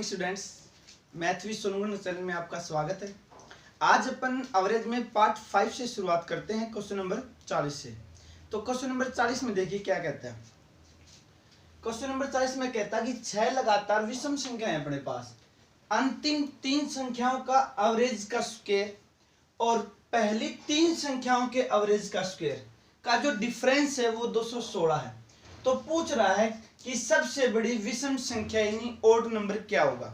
Students, math with Sonu channel में आपका स्वागत है। आज अपन एवरेज में पार्ट 5 से शुरुआत करते हैं, क्वेश्चन नंबर 40 से। तो क्वेश्चन नंबर 40 में देखिए क्या कहता है। क्वेश्चन नंबर 40 में कहता है कि 6 लगातार विषम संख्याएं हैं अपने पास, अंतिम 3 संख्याओं का एवरेज का स्क्वायर और पहली 3 संख्याओं के एवरेज का स्क्वायर का जो डिफरेंस है वो 216 है। तो पूछ रहा है कि सबसे बड़ी विषम संख्या यानी ओड नंबर क्या होगा।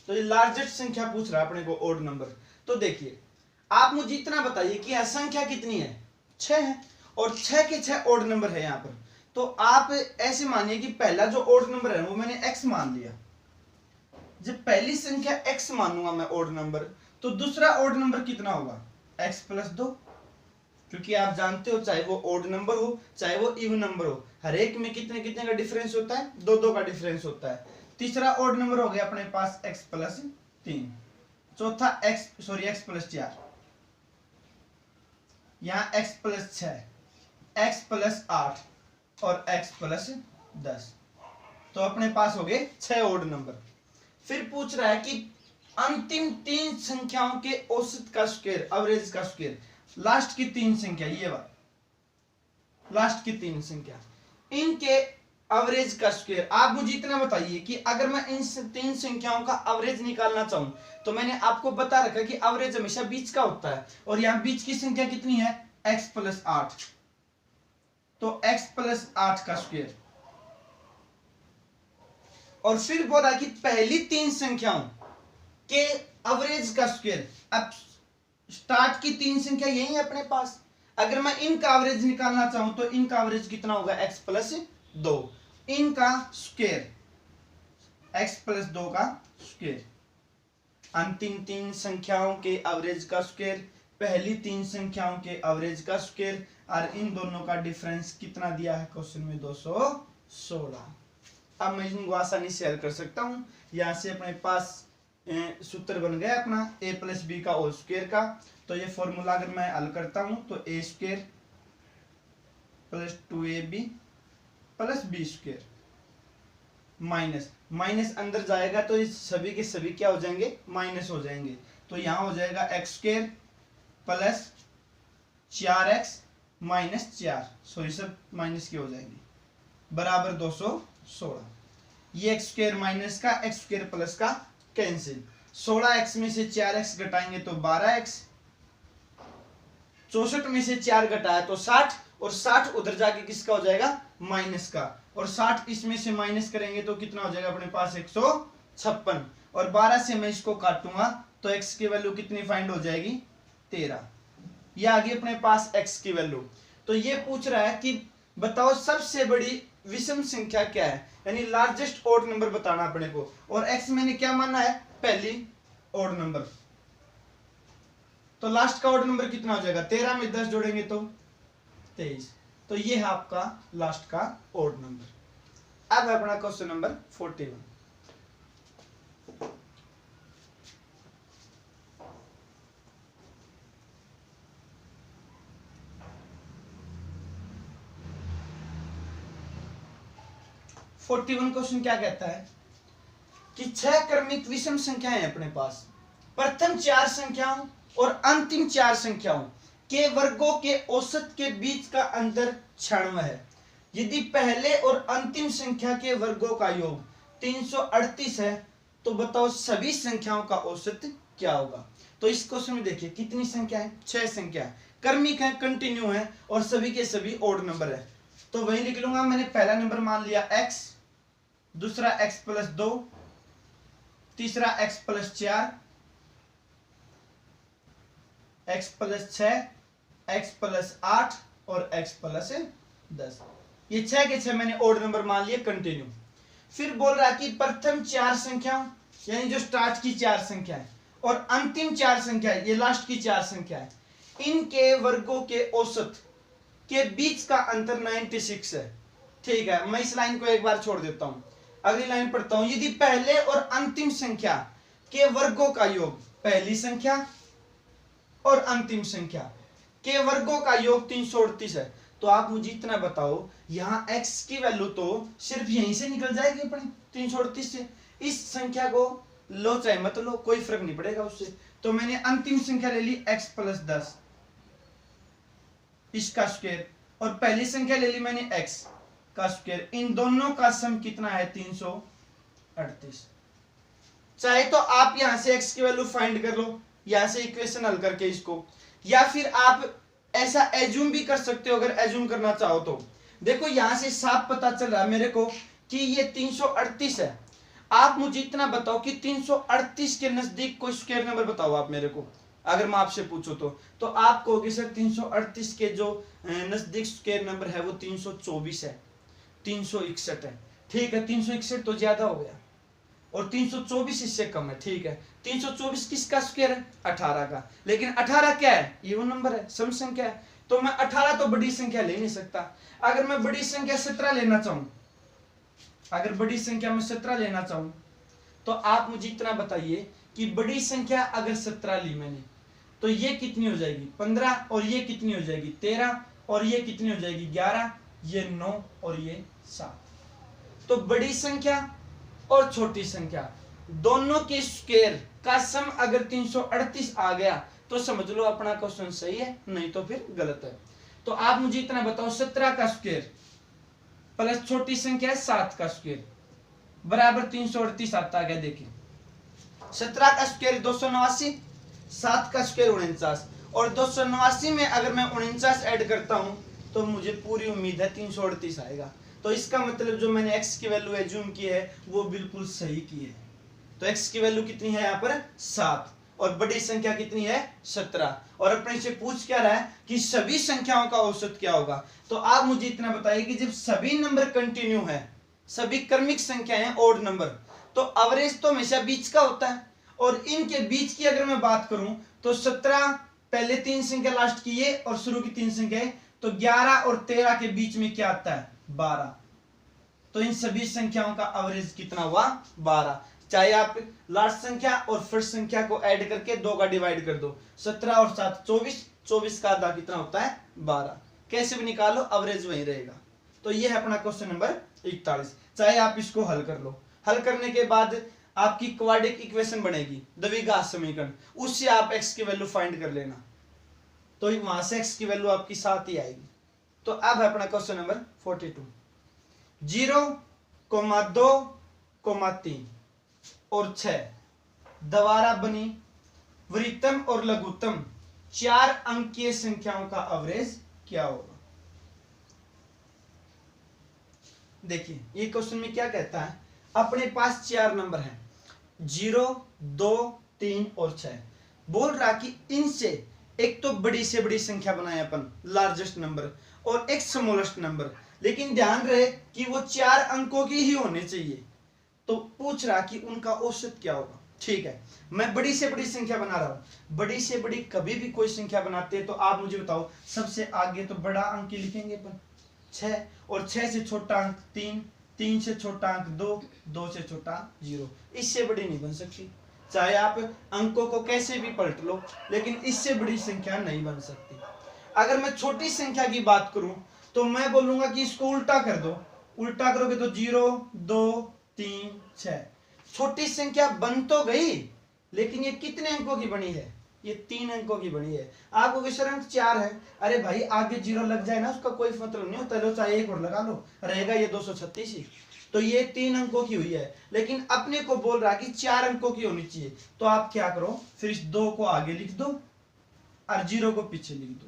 तो ये लार्जेस्ट संख्या पूछ रहा है अपने को, ओड नंबर। तो देखिए, आप मुझे इतना बताइए कि यह संख्या कितनी है, 6 है और 6 के 6 ओड नंबर है यहाँ पर। तो आप ऐसे मानिए कि पहला जो ओड नंबर है वो मैंने x मान लिया। जब पहली संख्या x मानूंगा मैं ओड नंबर, तो दूसरा ओड नंबर कितना होगा, x + 2। क्योंकि आप जानते हो चाहे वो ओड नंबर हो चाहे वो इवन नंबर हो, हर एक में कितने कितने का डिफरेंस होता है, 2 का डिफरेंस होता है। तीसरा ओड नंबर हो गया अपने पास x + 3, चौथा x + 4, यहाँ x + 6, x + 8 और x + 10। तो अपने पास हो गए 6 ओड नंबर। फिर पूछ रहा है कि अंतिम 3 संख्याओं के औसत का स्क्वायर, एवरेज का स्क्वायर, लास्ट की 3 संख्या, ये बात लास्ट की 3 संख्या, इनके एवरेज का स्क्वायर। आप मुझे इतना बताइए कि अगर मैं इन 3 संख्याओं का एवरेज निकालना चाहूं, तो मैंने आपको बता रखा कि एवरेज हमेशा बीच का होता है और यहां बीच की संख्या कितनी है, x + 8। तो x + 8 का स्क्वायर। और फिर बोला कि पहली 3 संख्याओं के एवरेज का स्क्वायर। अब स्टार्ट की 3 संख्या यही है अपने पास, अगर मैं इनका एवरेज निकालना चाहूं तो इनका एवरेज कितना होगा, x + 2, इनका स्क्वायर x + 2 का स्क्वायर। अंतिम 3 संख्याओं के एवरेज का स्क्वायर, पहली 3 संख्याओं के एवरेज का स्क्वायर, और इन दोनों का डिफरेंस कितना दिया है क्वेश्चन में, 216। अब मैं इनको आसानी से हल कर सकता हूं। यहां से अपने पास सूत्र बन गया अपना a + b का होल स्क्वायर का। तो ये फॉर्मूला अगर मैं हल करता हूं तो a² + 2ab + b² माइनस अंदर जाएगा तो ये सभी के सभी क्या हो जाएंगे, माइनस हो जाएंगे। तो यहां हो जाएगा x² + 4x - 4, सब माइनस के हो जाएंगे, बराबर 216। ये x² माइनस का x² प्लस का कैंसिल, 16x में से 4x घटाएंगे तो 12x, 64 में से 4 घटाया तो 60, और 60 उधर जाके किसका हो जाएगा, माइनस का, और 60 इसमें से माइनस करेंगे तो कितना हो जाएगा अपने पास, 156। और 12 से मैं इसको काटूंगा तो x की वैल्यू कितनी फाइंड हो जाएगी, 13। ये आ गई अपने पास x की वैल्यू। तो ये पूछ रहा है कि बताओ सबसे बड़ी विषम संख्या क्या है, यानी लार्जेस्ट ओड नंबर बताना अपने को। और x मैंने क्या माना है, पहली ओड नंबर। तो लास्ट का ओड नंबर कितना हो जाएगा, 13 में 10 जोड़ेंगे तो 23। तो ये है आपका लास्ट का ओड नंबर। अब है अपना क्वेश्चन नंबर 41। क्वेश्चन क्या कहता है कि 6 क्रमिक विषम संख्याएं हैं अपने पास, प्रथम 4 संख्याओं और अंतिम 4 संख्याओं के वर्गों के औसत के बीच का अंतर 96 है। यदि पहले और अंतिम संख्या के वर्गों का योग 338 है तो बताओ सभी संख्याओं का औसत क्या होगा। तो इस क्वेश्चन में देखिए कितनी संख्या है, 6 संख्या है, क्रमिक है, कंटिन्यू है और सभी के सभी ओड नंबर है। तो वही लिख लूंगा, मैंने पहला नंबर मान लिया x, दूसरा x + 2, तीसरा x + 4, x + 6, x + 8 और x + 10। ये 6 के 6 मैंने ओड नंबर मान लिए, कंटिन्यू। फिर बोल रहा है कि प्रथम 4 संख्याओं यानी जो स्टार्ट की 4 संख्या है और अंतिम 4 संख्या है, ये लास्ट की 4 संख्या है, इनके वर्गों के औसत के बीच का अंतर 96 है। ठीक है, मैं इस लाइन को एक बार छोड़ देता हूं, अगली लाइन पढ़ता हूं। यदि पहले और अंतिम संख्या के वर्गों का योग, पहली संख्या और अंतिम संख्या के वर्गों का योग 338 है, तो आप मुझे इतना बताओ, यहाँ x की वैल्यू तो सिर्फ यहीं से निकल जाएगी अपनी 338 से। इस संख्या को लो चाहे मत लो, कोई फर्क नहीं पड़ेगा उससे। तो मैंने अंतिम संख्या ले ली x प्लस 10 इसका स्क्वायर, और पहली संख्या ले ली मैंने x का स्क्वायर। इन दोनों का सम कितना है 338। चाहे तो आप यहां से x की वैल्यू फाइंड कर लो, यहां से इक्वेशन हल करके इसको, या फिर आप ऐसा एज्यूम भी कर सकते हो अगर एज्यूम करना चाहो तो। देखो यहां से साफ पता चल रहा है मेरे को कि ये 338 है। आप मुझे इतना बताओ कि 338 के नजदीक कोई स्क्वायर नंबर बताओ आप मेरे को, अगर मैं आपसे पूछूं तो आप कहोगे सर 338 के जो नजदीक स्क्वायर नंबर है वो 324 है, 361 है। ठीक है, 361 तो ज्यादा हो गया और 324 इससे कम है। ठीक है, 324 किसका स्क्वायर है? 18 का। लेकिन 18 क्या है? ये वो नंबर है, सम संख्या है। तो मैं 18 तो बड़ी संख्या ले नहीं सकता। अगर मैं बड़ी संख्या 17 लेना चाहूं, अगर बड़ी संख्या में 17 लेना चाहूं, तो आप मुझे इतना बताइए कि बड़ी संख्या अगर 17 ली मैंने तो ये कितनी हो जाएगी? 15, और ये कितनी हो जाएगी? 13, और ये कितनी हो जाएगी? 11, ये 9 और ये 7। तो बड़ी संख्या और छोटी संख्या दोनों के स्क्वायर का सम अगर 338 आ गया तो समझ लो अपना क्वेश्चन सही है, नहीं तो फिर गलत है। तो आप मुझे इतना बताओ 17 का स्क्वायर प्लस छोटी संख्या 7 का स्क्वायर बराबर 338 आता है। देखिए 17 का स्क्वायर 289, 7 का स्क्वायर 49, और 289 में अगर मैं 49 ऐड करता हूं तो मुझे पूरी उम्मीद है 338 आएगा। तो इसका मतलब जो मैंने x की वैल्यू एज्यूम की है वो बिल्कुल सही की है। तो x की वैल्यू कितनी है यहाँ पर? 7, और बड़ी संख्या कितनी है? 17। और अपने से पूछ क्या रहा है कि सभी संख्याओं का औसत क्या होगा। तो आप मुझे इतना बताइए कि जब सभी नंबर कंटिन्यू है, सभी क्रमिक संख्याएं ओड नंबर, तो एवरेज तो हमेशा बीच का होता है। और इनके बीच की अगर मैं बात करूं तो 17 पहले 3 संख्या लास्ट की है और शुरू की 3 संख्या है, तो 11 और 13 के बीच में क्या आता है? 12। तो इन सभी संख्याओं का एवरेज कितना हुआ? 12। चाहे आप लास्ट संख्या और फर्स्ट संख्या को ऐड करके 2 का डिवाइड कर दो, 17 और 7 24, 24 का आधा कितना होता है? 12। कैसे भी निकालो एवरेज वही रहेगा। तो ये है अपना क्वेश्चन नंबर 41। चाहे आप इसको हल कर लो, हल करने के बाद आपकी क्वाड्रेटिक इक्वेशन बनेगी, द्विघात समीकरण, उससे आप x की वैल्यू फाइंड कर लेना, तो वहां से x की वैल्यू आपकी 7 ही आएगी। तो अब है अपना क्वेश्चन नंबर 42। 0, 2, 3 और 6 द्वारा बनी वृत्तम और लघुत्तम 4 अंकीय संख्याओं का एवरेज क्या होगा? देखिए ये क्वेश्चन में क्या कहता है, अपने पास 4 नंबर हैं 0, 2, 3 और 6। बोल रहा कि इनसे एक तो बड़ी से बड़ी संख्या बनाए अपन, लार्जेस्ट नंबर, और एक स्मॉलेस्ट नंबर, लेकिन ध्यान रहे कि वो 4 अंकों की ही होने चाहिए। तो पूछ रहा कि उनका औसत क्या होगा। ठीक है, मैं बड़ी से बड़ी संख्या बना रहा हूं। बड़ी से बड़ी कभी भी कोई संख्या बनाते हैं तो आप मुझे बताओ, सबसे आगे तो बड़ा अंक लिखेंगे अपन 6, और 6 से छोटा अंक 3, 3 से छोटा अंक 2, 2 से छोटा 0। इससे बड़ी नहीं बन सकती, चाहे आप अंकों को कैसे भी पलट लो, लेकिन इससे बड़ी संख्या नहीं बन सकती। अगर मैं छोटी संख्या की बात करूं तो मैं बोलूंगा कि इसको उल्टा कर दो। उल्टा करोगे तो 0, 2, 3, 6। छोटी संख्या बन तो गई, लेकिन ये कितने अंकों की बनी है? ये 3 अंकों की बनी है। आपको सर अंक 4 है, अरे भाई आगे 0 लग जाए ना उसका कोई मतलब नहीं होता, लो चाहे 1 और लगा लो, रहेगा ये 236 ही। तो ये 3 अंकों की हुई है, लेकिन अपने को बोल रहा कि 4 अंकों की होनी चाहिए। तो आप क्या करो, फिर इस 2 को आगे लिख दो और 0 को पीछे लिख दो।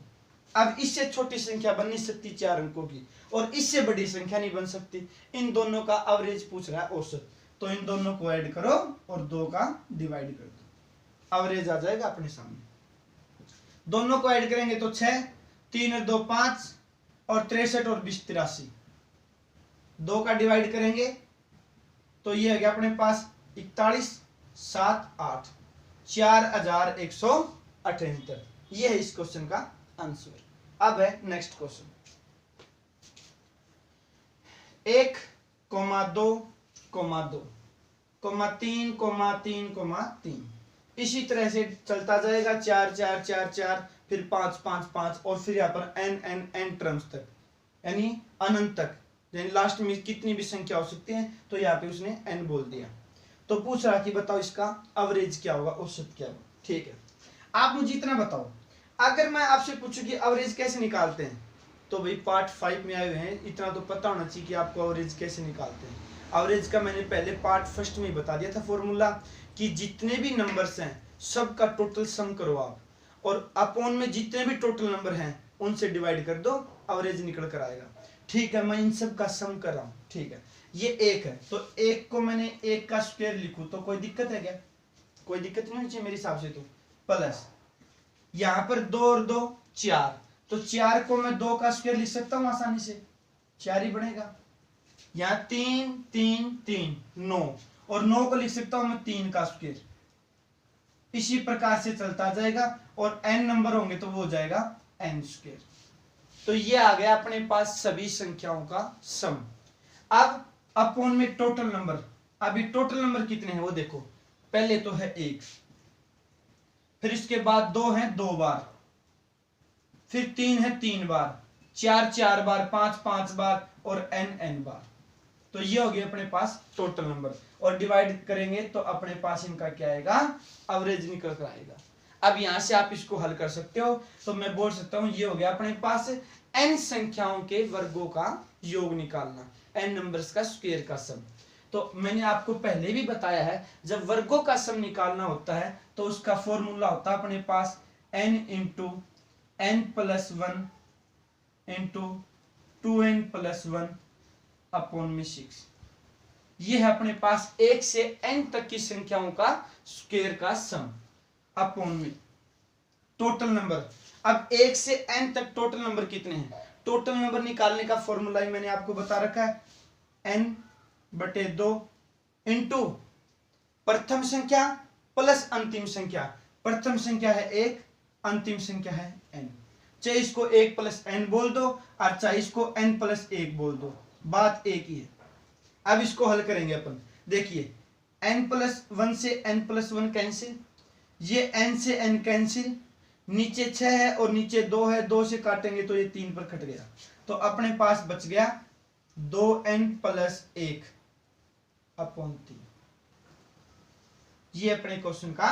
अब इससे छोटी संख्या बन नहीं सकती 4 अंकों की, और इससे बड़ी संख्या नहीं बन सकती। इन दोनों का एवरेज पूछ रहा है, औसत। तो इन दोनों को ऐड करो और 2 का डिवाइड कर दो, एवरेज आ जाएगा अपने सामने। दोनों को ऐड करेंगे तो 6, 3 और 2 5, और 63 और 20 83। 2 का डिवाइड करेंगे तो ये हो गया अपने पास 41, 7, 8, 4178। ये है इस क्वेश्चन का आंसर। अब है नेक्स्ट क्वेश्चन। 1, 2, 2, 3, 3, 3। इसी तरह से चलता जाएगा 4, 4, 4, 4, फिर 5, 5, 5, और फिर यहाँ पर n टर्म्स तक, यानी अनंत तक, यानी लास्ट में कितनी भी संख्या हो सकती है। तो यहाँ पे उसने n बोल दिया। तो पूछ रहा कि बताओ इसका एवरेज क्या होगा, औसत क्या होगा। ठीक है, आप मुझे इतना बताओ, अगर मैं आपसे पूछूं कि एवरेज कैसे निकालते हैं, तो भाई पार्ट 5 में आए हुए हैं, इतना तो पता होना चाहिए कि आपको एवरेज कैसे निकालते हैं। एवरेज का मैंने पहले पार्ट फर्स्ट में बता दिया था फॉर्मूला, कि जितने भी नंबर्स हैं सबका टोटल सम करो आप, और अपॉन में जितने भी टोटल नंबर हैं उनसे डिवाइड कर दो, एवरेज निकल कर आएगा। ठीक है, मैं इन सब का सम कर रहा हूँ। ठीक है, ये एक है, तो एक को मैंने एक का स्क्वायर लिखूं तो कोई दिक्कत है क्या? कोई दिक्कत नहीं होनी चाहिए मेरे हिसाब से। तो प्लस यहाँ पर 2 और 2 4, तो 4 को मैं 2 का स्क्वायर लिख सकता हूँ आसानी से, 4 ही बनेगा। यहाँ 3 3 3 9, और 9 को लिख सकता हूँ मैं 3 का स्क्वायर। इसी प्रकार से चलता जाएगा, और n नंबर होंगे तो वो हो जाएगा n स्क्वायर। तो ये आ गया अपने पास सभी संख्याओं का सम। अब अपॉन में टोटल नंबर, अभी टोटल नंबर कितने हैं वो देखो, पहले तो है 1, फिर इसके बाद 2 है 2 बार, फिर 3 है 3 बार, 4 4 बार, 5 5 बार, और n बार। तो ये हो गया अपने पास टोटल नंबर, और डिवाइड करेंगे तो अपने पास इनका क्या आएगा, एवरेज निकल कर आएगा। अब यहां से आप इसको हल कर सकते हो, तो मैं बोल सकता हूं ये हो गया अपने पास n संख्याओं के वर्गों का योग निकालना, n नंबर्स का स्क्वायर का सम। तो मैंने आपको पहले भी बताया है, जब वर्गों का सम निकालना होता है तो उसका फॉर्मूला होता है अपने पास n into n plus 1 into 2n plus 1 upon में 6। ये है अपने पास 1 से n तक की संख्याओं का स्क्वायर का सम अपॉन में टोटल नंबर। अब 1 से n तक टोटल नंबर कितने हैं, टोटल नंबर निकालने का फॉर्मूला ही मैंने आपको बता रखा है, n/2 इंटू प्रथम संख्या प्लस अंतिम संख्या। प्रथम संख्या है 1, अंतिम संख्या है n, चाहे इसको 1 प्लस n बोल दो और चाहे इसको n प्लस 1 बोल दो, बात एक ही है। अब इसको हल करेंगे अपन, देखिए n प्लस 1 से n प्लस 1 कैंसिल, ये n से n कैंसिल, नीचे 6 है और नीचे 2 है, 2 से काटेंगे तो ये 3 पर कट गया, तो अपने पास बच गया 2n प्लस 1 अपॉन 3। ये अपने क्वेश्चन का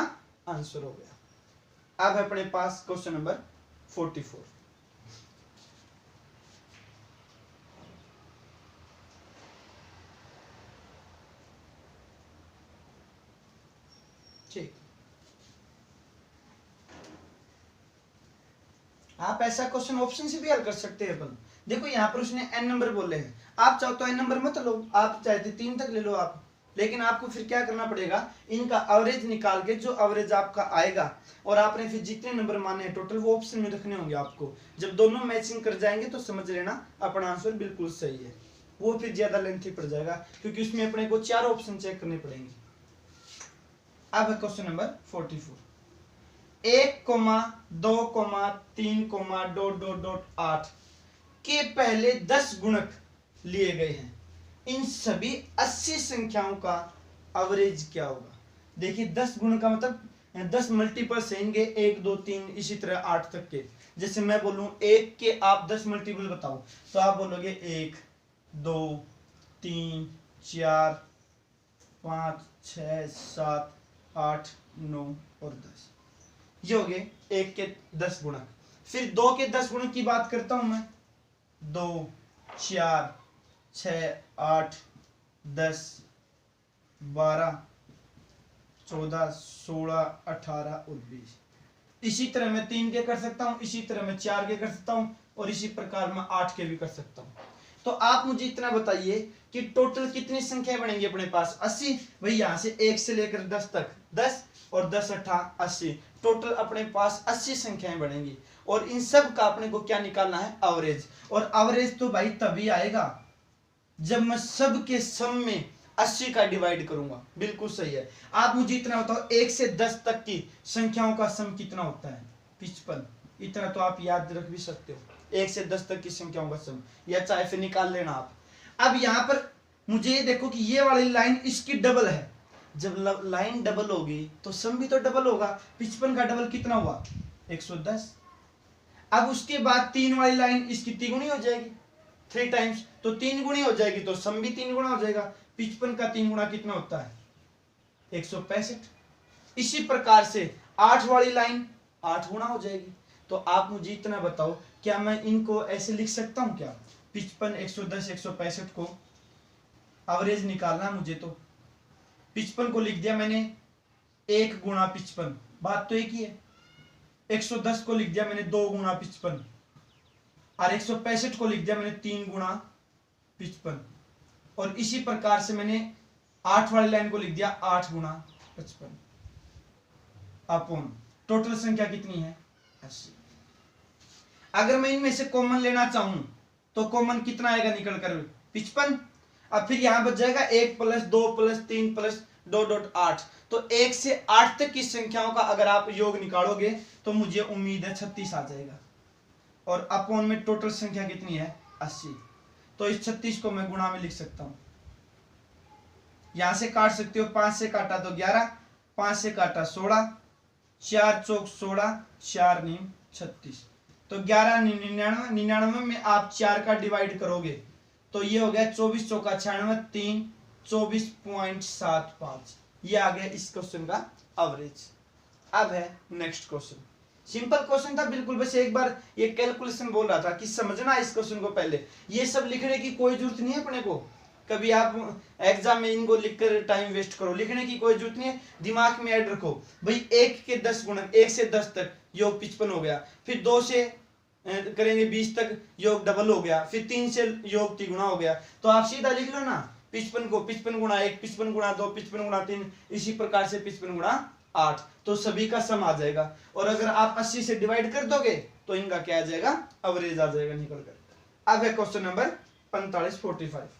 आंसर हो गया। अब अपने पास क्वेश्चन नंबर 44। ठीक, आप ऐसा क्वेश्चन ऑप्शन से भी हल कर सकते हैं अपन। देखो यहाँ पर उसने n नंबर बोले हैं, आप चाहो तो n नंबर मत लो, आप चाहते 3 तक ले लो आप, लेकिन आपको फिर क्या करना पड़ेगा, इनका एवरेज निकाल के जो एवरेज आपका आएगा, और आपने फिर जितने नंबर माने हैं टोटल वो ऑप्शन में रखने होंगे आपको। जब दोनों मैचिंग कर जाएंगे तो समझ लेना अपना आंसर बिल्कुल सही है। वो फिर ज्यादा लेंथी पड़ जाएगा, क्योंकि उसमें अपने को 4 ऑप्शन चेक करने पड़ेंगे। अब है क्वेश्चन नंबर 44, 1,2,3,8 के पहले 10 गुणक लिए गए हैं, इन सभी 80 संख्याओं का एवरेज क्या होगा। देखिए 10 गुणक का मतलब 10 मल्टीपल्स हैं इनके, 1 2 3 इसी तरह 8 तक के। जैसे मैं बोलूं 1 के आप 10 मल्टीपल बताओ, तो आप बोलोगे 1 2 3 4 5 6 7 8 9 और 10, ये हो गए 1 के 10 गुणक। फिर 2 के 10 गुणक की बात करता हूं मैं, 2 4 6 8 10 12 14 16 18 और 20। इसी तरह मैं 3 के कर सकता हूं, इसी तरह मैं 4 के कर सकता हूं, और इसी प्रकार मैं 8 के भी कर सकता हूं। तो आप मुझे इतना बताइए कि टोटल कितनी संख्याएं बनेंगी अपने पास, 80। भाई यहां से 1 से लेकर 10 तक 10 और 10 8 80, टोटल अपने पास 80 संख्याएं बनेंगी, और इन सब का अपने को क्या निकालना है, एवरेज। और एवरेज तो भाई तभी आएगा जब मैं सब के सम में 80 का डिवाइड करूंगा। बिल्कुल सही है। आप मुझे इतना बताओ 1 से 10 तक की संख्याओं का सम कितना होता है, 55। इतना तो आप याद रख भी सकते हो, 1 से 10 तक की संख्याओं का सम, या चाहे फिर निकाल लेना आप। अब यहां पर मुझे ये देखो कि ये वाली लाइन इसकी डबल है, जब लाइन डबल होगी तो सम भी तो डबल होगा। 55 का डबल कितना हुआ, 110। अब उसके बाद 3 वाली लाइन इसकी 3 गुनी हो जाएगी, 3 टाइम्स, तो 3 गुनी हो जाएगी तो सम भी 3 गुना हो जाएगा। 55 का 3 गुना कितना होता है, 165। इसी प्रकार से 8 वाली लाइन 8 गुना हो जाएगी। तो आप मुझे इतना बताओ, क्या मैं इनको ऐसे लिख सकता हूं क्या? 55, 110, 165 को एवरेज निकालना मुझे, तो 55 को लिख दिया मैंने 1 गुना 55, बात तो एक ही है। 110 को लिख दिया मैंने 2 गुना 55 और 165 को लिख दिया मैंने 3 गुना 55। और इसी प्रकार से मैंने 8 वाली लाइन को लिख दिया 8 गुना 55 अपॉन टोटल संख्या कितनी है? 80। अगर मैं इनमें से कॉमन लेना चाहूं तो कॉमन कितना आएगा निकल कर? 55। अब फिर यहां बच जाएगा 1 प्लस 2 प्लस 3 प्लस 2.8। तो 1 से 8 तक की संख्याओं का अगर आप योग निकालोगे तो मुझे उम्मीद है 36 आ जाएगा। और अपॉन में टोटल संख्या कितनी है? 80। तो इस 36 को मैं गुणा में लिख सकता हूं। यहां से काट सकते हो, 5 से काटा तो 11, 5 से काटा 16, 4 चौक 16, 4 नीम 36। तो 11 99, 99 में आप 4 का डिवाइड करोगे तो ये हो गया 24 चौका 96, 3 24.75। ये आ गया इस क्वेश्चन का एवरेज। अब है नेक्स्ट क्वेश्चन। सिंपल क्वेश्चन था बिल्कुल, बस एक बार ये कैलकुलेशन बोल रहा था कि समझना इस क्वेश्चन को पहले। ये सब लिखने की कोई जरूरत नहीं है अपने को, कभी आप एग्जाम में इनको लिखकर टाइम वेस्ट करो, लिखने की कोई जरूरत नहीं है। दिमाग में ऐड रखो भाई 1 के 10 गुणक, 1 से 10 तक योग 55 हो गया, फिर 2 से करेंगे 20 तक योग डबल हो गया, फिर 3 से योग 3 गुना हो गया। तो आप सीधा लिख लो ना 55 को 55 गुणा 1, 55 गुणा 2, 55 गुणा 3, इसी प्रकार से 55 गुणा 8, तो सभी का सम आ जाएगा। और अगर आप 80 से डिवाइड कर दोगे तो इनका क्या आ जाएगा? एवरेज आ जाएगा निकल कर। अब है क्वेश्चन नंबर 45, 45।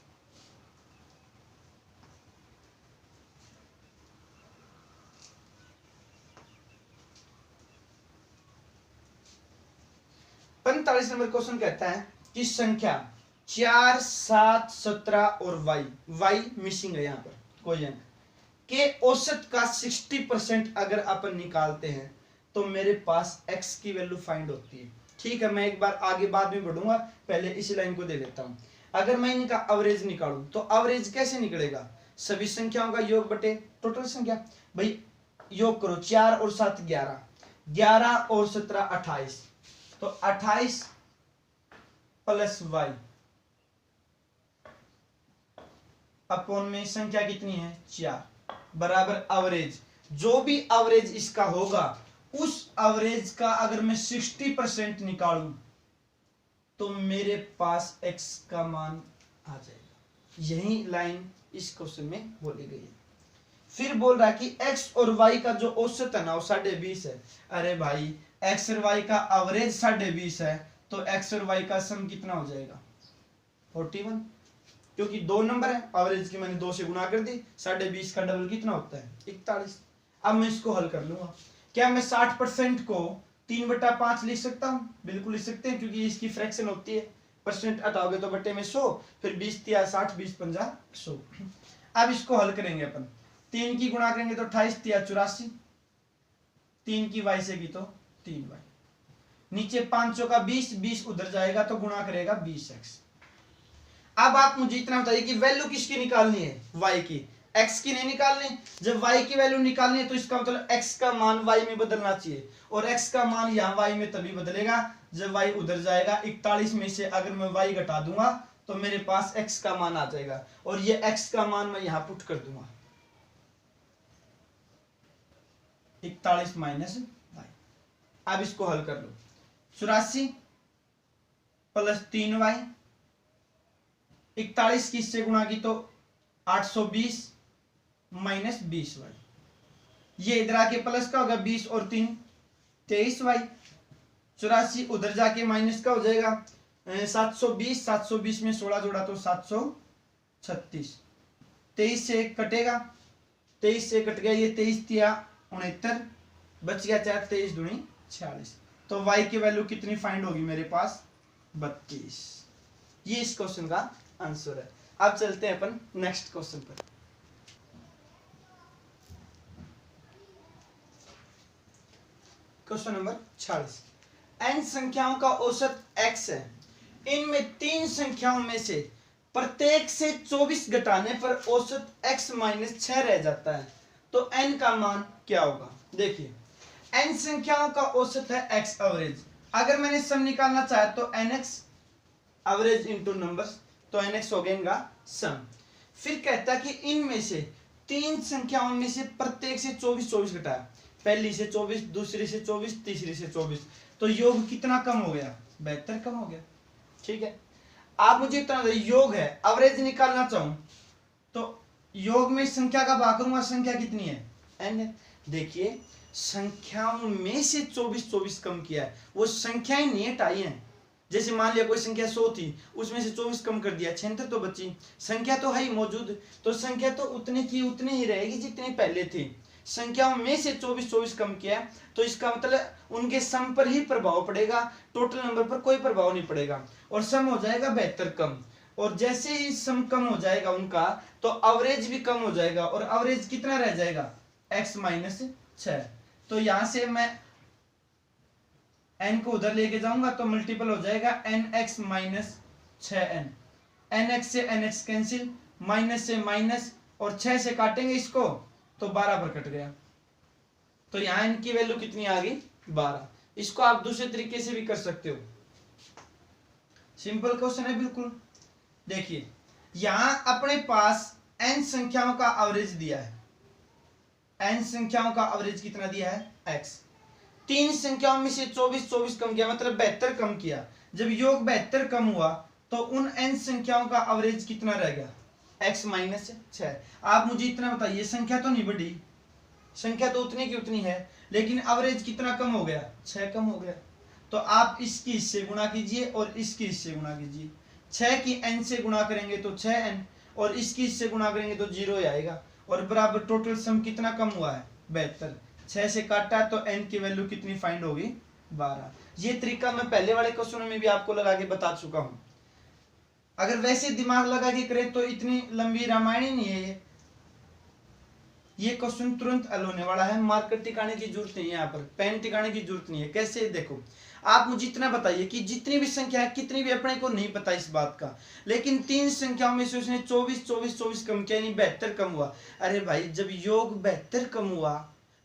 नंबर क्वेश्चन कहता है कि संख्या 4, 7, 17 और y मिसिंग है, यहाँ पर कोई अंक के औसत का 60% अगर अपन निकालते हैं तो मेरे पास x की वैल्यू फाइंड होती है। ठीक है, मैं एक बार आगे बाद में बढ़ूंगा, पहले इस लाइन को दे देता हूं। अगर मैं इनका एवरेज निकालूं तो एवरेज कैसे निकलेगा? सभी संख्याओं का योग बटे टोटल संख्या। भाई योग करो, 4 और 7 11, 11 और 17 28, तो 28 प्लस y अपॉन में संख्या कितनी है? 4 बराबर एवरेज। जो भी एवरेज इसका होगा उस एवरेज का अगर मैं 60% निकालूं तो मेरे पास x का मान आ जाएगा। यही लाइन इस क्वेश्चन में बोली गई है। फिर बोल रहा है कि x और y का जो औसत है ना वो 20.5 है। अरे भाई x और y का एवरेज 20.5 है तो x और y का सम कितना हो जाएगा? 41, क्योंकि 2 नंबर है, एवरेज की मैंने 2 से गुणा कर दी। 20.5 का डबल कितना होता है? 41। अब मैं इसको हल कर लूंगा। क्या मैं 60% को 3/5 लिख सकता हूँ? बिल्कुल लिख सकते हैं, क्योंकि इसकी फ्रैक्शन होती है। परसेंट हटाओगे तो बट्टे में 100, फिर 20 तिया 60, 20 पंजा 100। अब इसको हल करेंगे अपन, 3 की गुणा करेंगे तो 28 तिया 84, 3 की y से की तो 3y, नीचे 500 का 20, 20 उधर जाएगा तो गुणा करेगा 20x। अब आप मुझे इतना बताइए कि वैल्यू किसकी निकालनी है? y की, x की नहीं निकालनी। जब y की वैल्यू निकालनी है तो इसका मतलब x का मान y में बदलना चाहिए, और x का मान यहाँ y में तभी बदलेगा जब y उधर जाएगा। 41 में से अगर मैं y घटा दूंगा तो मेरे पास x का मान आ जाएगा, और ये x का मान मैं यहाँ पुट कर दूंगा, 41 माइनस y। अब इसको हल कर लो, 84 प्लस 3y, 41 की इससे गुणा की तो 820 माइनस 20y, ये इधर आके प्लस का होगा 20 और 3 23y, 84 उधर जाके माइनस का हो जाएगा 720, 720 में 16 जोड़ा तो 736, 23 से कटेगा, 23 से कट गया ये, 23 तिया 69, बच गया 4, 23 दूनी 46। तो y की वैल्यू कितनी फाइंड होगी मेरे पास? 32। ये इस क्वेश्चन का आंसर है। अब चलते हैं अपन नेक्स्ट क्वेश्चन पर। Question number 46। n संख्याओं का औसत x है। इनमें 3 संख्याओं में से प्रत्येक से 24 घटाने पर औसत x - 6 रह जाता है। तो n का मान क्या होगा? देखिए n संख्याओं का औसत है x एवरेज। अगर मैंने सम निकालना चाहा तो nx एवरेज इंटू नंबर्स, तो nx हो गया इनका सम। फिर कहता है कि इनमें से 3 संख्याओं में से प्रत्येक से 24 24 घटाया, पहली से 24, दूसरी से 24, तीसरी से 24, तो योग कितना कम हो गया? 72 कम हो गया। ठीक है, आप मुझे इतना योग है, एवरेज निकालना चाहूं तो योग में संख्या का भाग करूंगा, संख्या कितनी है? n है। देखिए संख्याओं में से 24 24 कम किया है, वो संख्याएं नहीं हटाई हैं। जैसे मान लिया कोई संख्या 100 थी, उसमें से 24 कम कर दिया, 76 तो बची, संख्या तो है ही मौजूद, तो संख्या तो उतनी की उतनी ही रहेगी जितनी पहले थी। संख्याओं में से 24 24 कम किया, तो इसका मतलब उनके सम पर ही प्रभाव पड़ेगा, टोटल नंबर पर कोई प्रभाव नहीं पड़ेगा, और सम हो जाएगा 72 कम। और जैसे ही सम कम हो जाएगा उनका, तो एवरेज भी कम हो जाएगा, और एवरेज कितना रह जाएगा? x minus 6। तो यहां से मैं n को उधर लेके जाऊंगा तो मल्टीपल हो जाएगा nx माइनस 6n, nx से nx कैंसिल, माइनस से माइनस, और 6 से काटेंगे इसको तो 12 पर कट गया, तो यहां n की वैल्यू कितनी आ गई? 12। इसको आप दूसरे तरीके से भी कर सकते हो, सिंपल क्वेश्चन है बिल्कुल। देखिए यहां अपने पास n संख्याओं का एवरेज दिया है, n संख्याओं का एवरेज कितना दिया है? x। 3 संख्याओं में से 24 24 कम किया, मतलब 72 कम किया। जब योग 72 कम हुआ तो उन n संख्याओं का एवरेज कितना रह गया? x minus 6। आप मुझे इतना बताइए, संख्या तो नहीं बढ़ी, संख्या तो उतनी की उतनी है, लेकिन एवरेज कितना कम हो गया? 6 कम हो गया। तो आप इसकी इससे गुणा कीजिए और इसकी इससे गुणा कीजिए। 6 की n से गुणा करेंगे तो 6n, और इसकी इससे गुणा करेंगे तो 0 आएगा, और बराबर टोटल सम कितना कम हुआ है? 72। 6 से काटा तो n की वैल्यू कितनी फाइंड होगी? 12। ये तरीका मैं पहले वाले क्वेश्चन में भी आपको लगा के बता चुका हूं। अगर वैसे दिमाग लगा के करें तो इतनी लंबी रामायण ही नहीं है ये क्वेश्चन तुरंत हल होने वाला है, मार्कर टिकाने की जरूरत नहीं है, यहाँ पर पेन टिकाने की जरूरत नहीं है। कैसे? देखो आप मुझे इतना बताइए कि जितनी भी संख्या है, कितनी भी अपने को नहीं पता इस बात का, लेकिन 3 संख्याओं में से उसने 24 24 24 कम किया, यानी 72 कम हुआ। अरे भाई जब योग 72 कम हुआ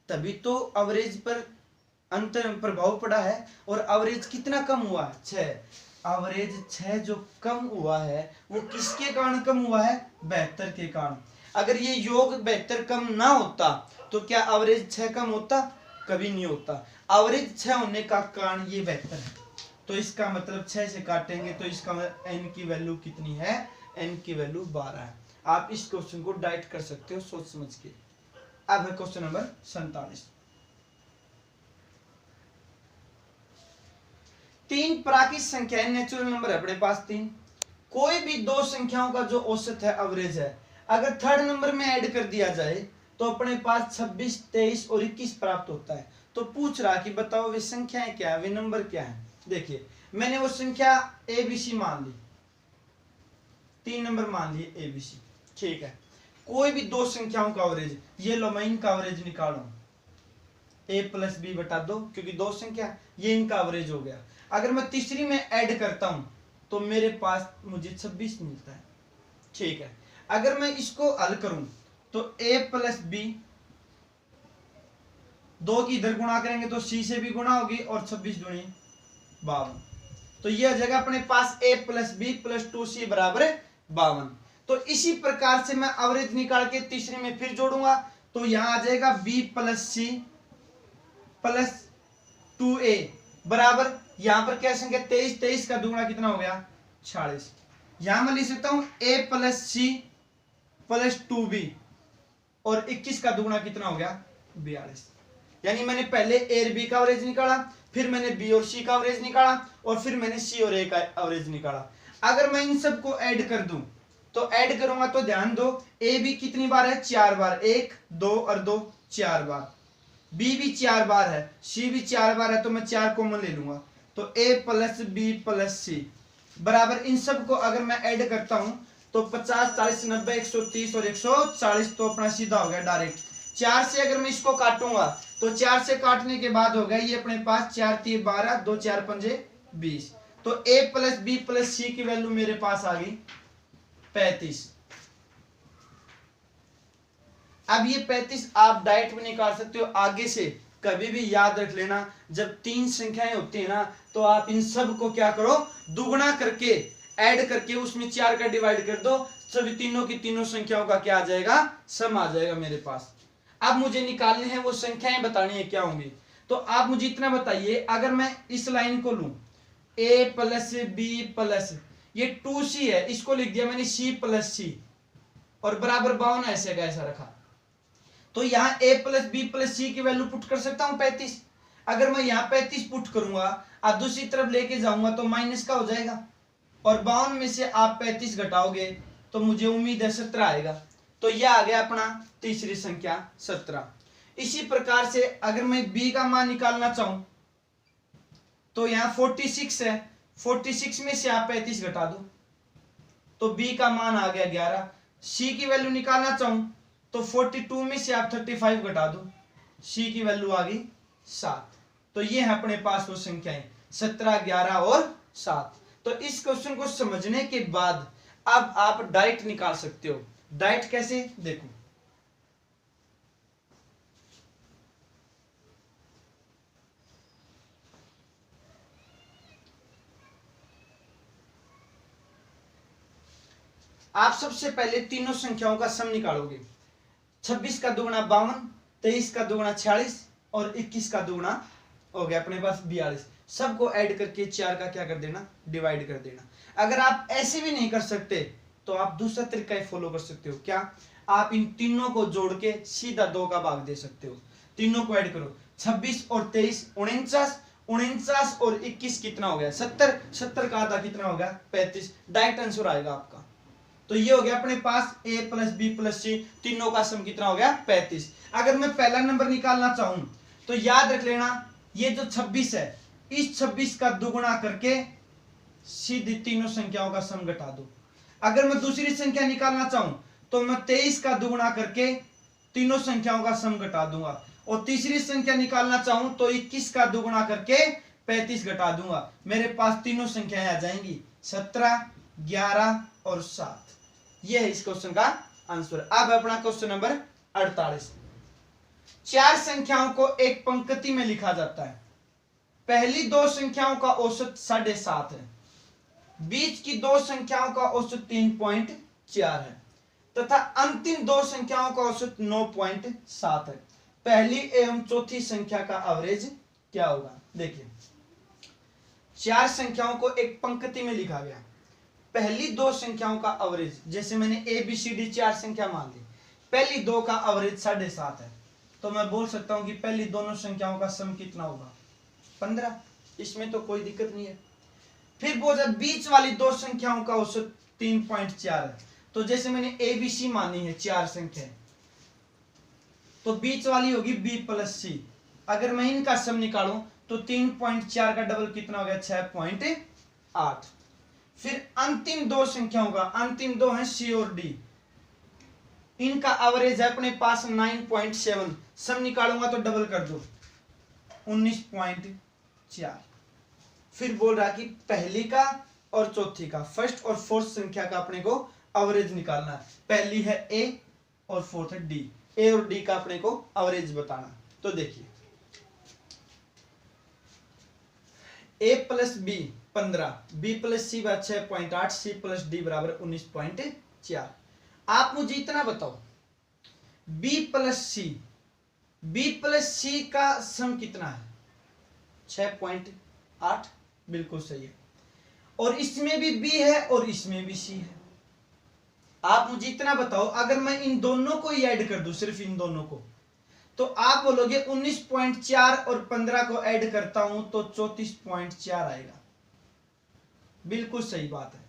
तभी तो एवरेज पर अंतर प्रभाव पड़ा है, और एवरेज कितना कम हुआ? 6। एवरेज 6 जो कम हुआ है वो किसके कारण कम हुआ है? 72 के कारण। अगर ये योग 72 कम ना होता तो क्या एवरेज 6 कम होता? कभी नहीं होता। एवरेज 6 होने का कारण ये 72 है, तो इसका मतलब 6 से काटेंगे तो इसका मतलब n की वैल्यू कितनी है? n की वैल्यू 12 है। आप इस क्वेश्चन को डाइट कर सकते हो सोच समझ के। अब है क्वेश्चन नंबर 47। 3 प्राकृतिक संख्याएं, नेचुरल नंबर है अपने पास 3, कोई भी 2 संख्याओं का जो औसत है एवरेज है, अगर थर्ड नंबर में ऐड कर दिया जाए तो अपने पास 26 23 और 21 प्राप्त होता है। तो पूछ रहा कि बताओ वे संख्याएं क्या है, वे नंबर क्या है? देखिए मैंने वो संख्या ABC मान ली, 3 नंबर मान लिए ABC, ठीक है। कोई भी 2 संख्याओं का एवरेज, ये लो मैं इनका एवरेज निकालूं, a प्लस b बटा 2, क्योंकि 2 संख्या, ये इनका एवरेज हो गया। अगर मैं तीसरी में ऐड करता हूं तो मेरे पास मुझे 26 मिलता है, ठीक है। अगर मैं इसको हल करूं तो a प्लस b, 2 की इधर गुणा करेंगे तो c से भी गुणा होगी, और 26 दूनी 52, तो यह जगह अपने पास a plus b plus 2c बराबर 52। तो इसी प्रकार से मैं एवरेज निकाल के तीसरी में फिर जोड़ूंगा, तो यहां आ जाएगा b plus c plus 2a बराबर, यहां पर क्या संख्या 23, 23 का दुगुना कितना हो गया? 46। यहां मैं लिख सकता हूं a plus c plus 2b, और 21 का दुगुना कितना हो गया? 42। यानी मैंने पहले a और b का एवरेज निकाला, फिर मैंने b और c का एवरेज निकाला, और फिर मैंने c और a का एवरेज निकाला। अगर मैं इन सबको ऐड कर दूं तो ऐड करूंगा तो ध्यान दो, a भी कितनी बार है? 4 बार, 1 2 और 2 4 बार, b भी 4 बार है, c भी 4 बार है, तो मैं 4 कॉमन ले लूंगा, तो a plus b plus c बराबर, इन सब को अगर मैं ऐड करता हूं तो 50 40 90 130 और 140, तो अपना सीधा हो गया डायरेक्ट। 4 से अगर मैं इसको काटूंगा तो 4 से काटने के बाद हो गया ये अपने पास 4 3 12 2 4 5 20, तो a plus b plus c की वैल्यू मेरे पास आ गई 35। अब ये 35 आप डायरेक्ट भी निकाल सकते हो। आगे से कभी भी याद रख लेना, जब तीन संख्याएं होती है ना तो आप इन सब को क्या करो, दुगुना करके ऐड करके उसमें 4 का डिवाइड कर दो, सभी तीनों की तीनों संख्याओं का क्या आ जाएगा, सम आ जाएगा मेरे पास। अब मुझे निकालने हैं वो संख्याएं, बतानी है क्या होंगी। तो आप मुझे इतना बताइए, अगर मैं इस लाइन को लूं a प्लस बी प्लस, ये 2c है, इसको लिख दिया मैंने c प्लस सी और बराबर 52 ऐसे का ऐसा रखा, तो यहाँ a प्लस बी प्लस सी की वैल्यू पुट कर सकता हूं 35। अगर मैं यहाँ 35 पुट करूंगा और दूसरी तरफ लेके जाऊंगा तो माइनस का हो जाएगा, और 52 में से आप 35 घटाओगे तो मुझे उम्मीद है 17 आएगा। तो यह आ गया अपना तीसरी संख्या 17। इसी प्रकार से अगर मैं b का मान निकालना चाहूं तो यहाँ 46 है, 46 में से आप 35 घटा दो तो b का मान आ गया 11। c की वैल्यू निकालना चाहूं तो 42 में से आप 35 घटा दो, c की वैल्यू आ गई 7। तो ये है अपने पास वो संख्याएं 17, 11 और 7। तो इस क्वेश्चन को समझने के बाद अब आप डायरेक्ट निकाल सकते हो। डायरेक्ट कैसे, देखो आप सबसे पहले तीनों संख्याओं का सम निकालोगे। 26 का दुगुना 52, 23 का दुगुना 46 और 21 का दुगुना हो गया अपने पास 42। सबको ऐड करके 4 का क्या कर देना, डिवाइड कर देना। अगर आप ऐसे भी नहीं कर सकते तो आप दूसरा तरीका फॉलो कर सकते हो। क्या, आप इन तीनों को जोड़ के सीधा 2 का भाग दे सकते हो। तीनों को ऐड करो, 26 और 23 49, 49 और 21 कितना हो गया 70, 70 का आधा कितना होगा 35। डायरेक्ट आंसर आएगा आपका। तो ये हो गया अपने पास a प्लस बी प्लस सी, तीनों का सम कितना हो गया 35। अगर मैं पहला नंबर निकालना चाहूं तो याद रख लेना, ये जो 26 है इस 26 का दुगुना करके सीधी तीनों संख्याओं का सम घटा दो। अगर मैं दूसरी संख्या निकालना चाहूं तो मैं 23 का दुगुना करके तीनों संख्याओं का सम घटा दूंगा, और तीसरी संख्या निकालना चाहूं तो 21 का दुगुना करके 35 घटा दूंगा। मेरे पास तीनों संख्याएं आ जाएंगी 17, 11 और 7। यह है इस क्वेश्चन का आंसर। अब अपना क्वेश्चन नंबर 48। चार संख्याओं को एक पंक्ति में लिखा जाता है। पहली दो संख्याओं का औसत 7.5 है, बीच की दो संख्याओं का औसत 3.4 है तथा अंतिम दो संख्याओं का औसत 9.7 है। पहली एवं चौथी संख्या का एवरेज क्या होगा। देखिए, चार संख्याओं को एक पंक्ति में लिखा गया, पहली दो संख्याओं का एवरेज, जैसे मैंने ए बी सी डी 4 संख्या मान ली, पहली दो का एवरेज 7.5 है, तो मैं बोल सकता हूं कि पहली दोनों संख्याओं का सम कितना होगा 15। इसमें तो कोई दिक्कत नहीं है। फिर बोला बीच वाली दो संख्याओं का औसत 3.4 है, तो जैसे मैंने ए बी सी मानी है 4 संख्या, तो बीच वाली होगी बी प्लस सी। अगर मैं इनका सम निकालूं तो 3.4 का डबल कितना हो गया 6.8। फिर अंतिम दो संख्याओं का, अंतिम दो हैं सी और डी, इनका एवरेज है अपने पास 9.7। सम निकालूंगा तो डबल कर दो 19.4। फिर बोल रहा कि पहली का और चौथी का, फर्स्ट और फोर्थ संख्या का अपने को एवरेज निकालना है। पहली है ए और फोर्थ है डी, ए और डी का अपने को एवरेज बताना। तो देखिए, ए प्लस बी 15, बी प्लस सी 6.8, सी प्लस डी बराबर 19.4। आप मुझे इतना बताओ, बी प्लस सी का सम कितना है 6.8, बिल्कुल सही है। और इसमें भी बी है और इसमें भी सी है। आप मुझे इतना बताओ, अगर मैं इन दोनों को ही ऐड कर दूं, सिर्फ इन दोनों को, तो आप बोलोगे 19.4 और 15 को ऐड करता हूं तो 34.4 आएगा। बिल्कुल सही बात है।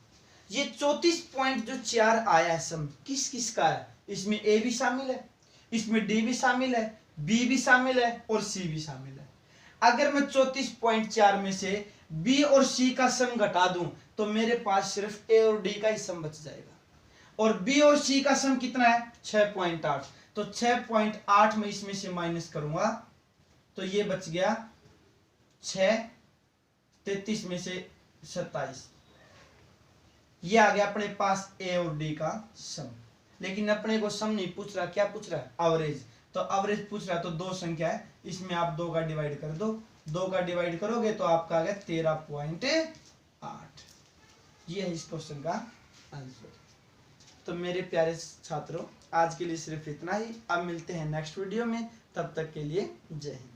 ये 34.4 आया है सम किस किस का है, इसमें ए भी शामिल है, इसमें डी भी शामिल है, बी भी शामिल है और सी भी शामिल है। अगर मैं 34.4 में से बी और सी का सम घटा दूं तो मेरे पास सिर्फ ए और डी का ही सम बच जाएगा, और बी और सी का सम कितना है 6.8। तो 6.8 में इसमें से माइनस करूंगा तो ये बच गया 6, 33 में से 27, ये आ गया अपने पास ए और डी का सम। लेकिन अपने को सम नहीं पूछ रहा, क्या पूछ रहा है? एवरेज। तो एवरेज पूछ रहा है, तो दो संख्या है, इसमें आप 2 का डिवाइड कर दो, 2 का डिवाइड करोगे तो आपका आ गया 13.8। ये है इस क्वेश्चन का आंसर। तो मेरे प्यारे छात्रों, आज के लिए सिर्फ इतना ही। अब मिलते हैं नेक्स्ट वीडियो में, तब तक के लिए जय हिंद।